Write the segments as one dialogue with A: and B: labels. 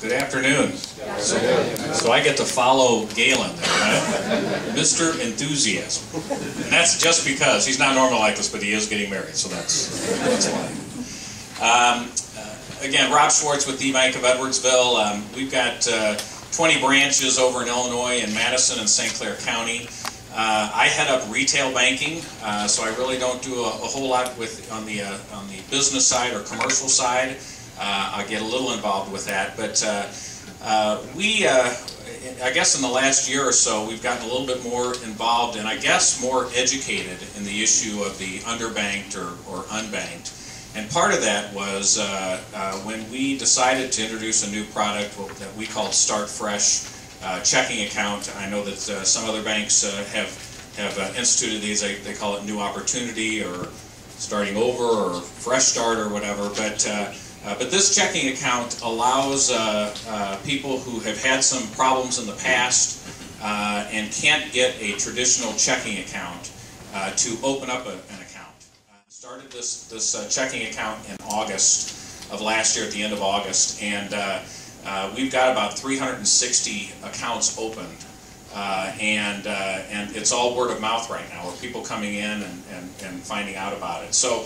A: Good afternoon. So I get to follow Galen there, right? Mr. Enthusiasm. And that's just because he's not normal like this, but he is getting married, so that's why. Again, Rob Schwartz with the Bank of Edwardsville. We've got 20 branches over in Illinois in Madison and St. Clair County. I head up retail banking, so I really don't do a whole lot on the business side or commercial side. I get a little involved with that, but I guess in the last year or so, we've gotten a little bit more involved and I guess more educated in the issue of the underbanked or unbanked. And part of that was when we decided to introduce a new product that we called Start Fresh checking account. I know that some other banks have instituted these. They call it New Opportunity or Starting Over or Fresh Start or whatever. But this checking account allows people who have had some problems in the past and can't get a traditional checking account to open up an account. Started this checking account in August of last year, at the end of August, and we've got about 360 accounts opened, and it's all word of mouth right now, where people coming in and finding out about it. So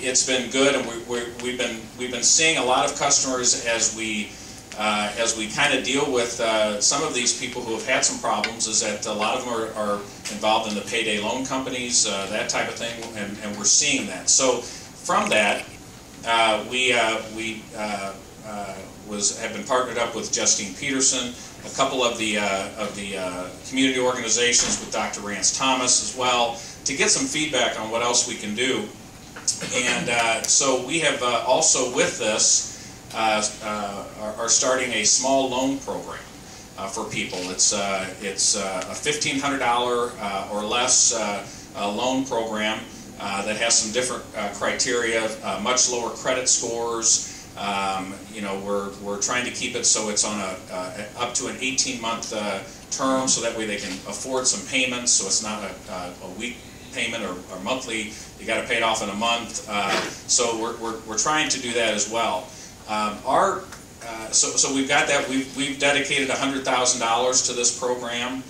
A: it's been good, and we've been seeing a lot of customers as we kind of deal with some of these people who have had some problems. Is that a lot of them are involved in the payday loan companies, that type of thing, and we're seeing that. So from that, we have been partnered up with Justine, a couple of the community organizations with Dr. Rance Thomas as well, to get some feedback on what else we can do. And so we have also with this are starting a small loan program for people. It's a $1,500 or less loan program that has some different criteria, much lower credit scores. You know, we're trying to keep it so it's on up to an 18-month term, so that way they can afford some payments, so it's not a week payment or monthly. You got to pay it off in a month. So we're trying to do that as well. So we've got that. We've dedicated $100,000 to this program.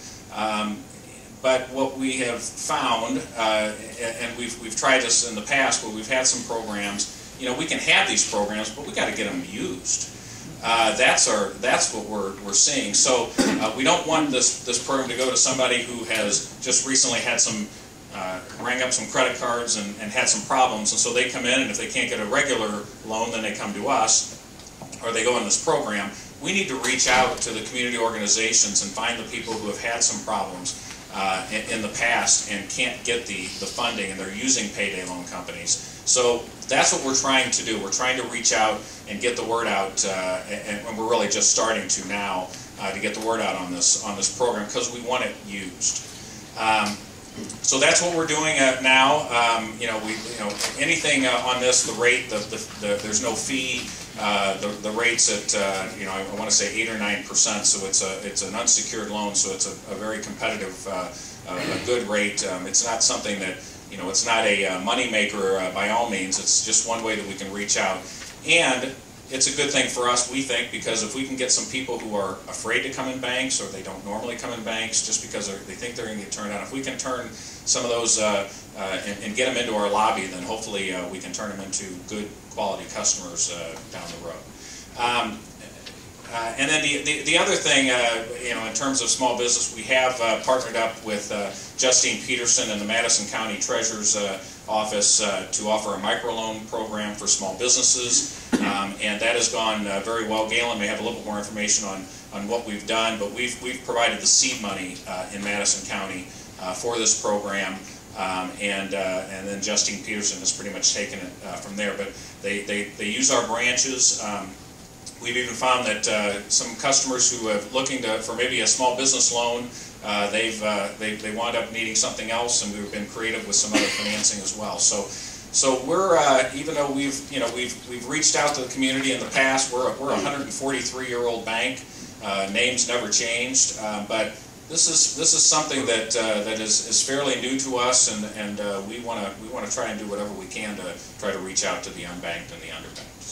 A: But what we have found, and we've tried this in the past, where we've had some programs. You know, we can have these programs, but we got to get them used. That's what we're seeing. So we don't want this program to go to somebody who has just recently had some rang up some credit cards and had some problems, and so they come in, and if they can't get a regular loan, then they come to us, or they go in this program. We need to reach out to the community organizations and find the people who have had some problems in the past and can't get the funding, and they're using payday loan companies. So that's what we're trying to do. We're trying to reach out and get the word out, and we're really just starting to now to get the word out on this program, because we want it used. So that's what we're doing now. Anything on this, the rate, there's no fee. The rate's at I want to say 8 or 9%. So it's an unsecured loan. So it's a very competitive, a good rate. It's not something that it's not a money maker by all means. It's just one way that we can reach out, and it's a good thing for us, we think, because if we can get some people who are afraid to come in banks, or they don't normally come in banks just because they think they're going to get turned down, if we can turn some of those and get them into our lobby, then hopefully we can turn them into good quality customers down the road. And then the other thing, in terms of small business, we have partnered up with Justine and the Madison County Treasurer's Office to offer a microloan program for small businesses, and that has gone very well. Galen may have a little bit more information on what we've done, but we've provided the seed money in Madison County for this program, and then Justine has pretty much taken it from there. But they use our branches. We've even found that some customers who are looking for maybe a small business loan, they wound up needing something else, and we've been creative with some other financing as well. So we're even though we've reached out to the community in the past, we're a 143-year-old bank. Names never changed, but this is something that is fairly new to us, and we want to try and do whatever we can to try to reach out to the unbanked and the underbanked.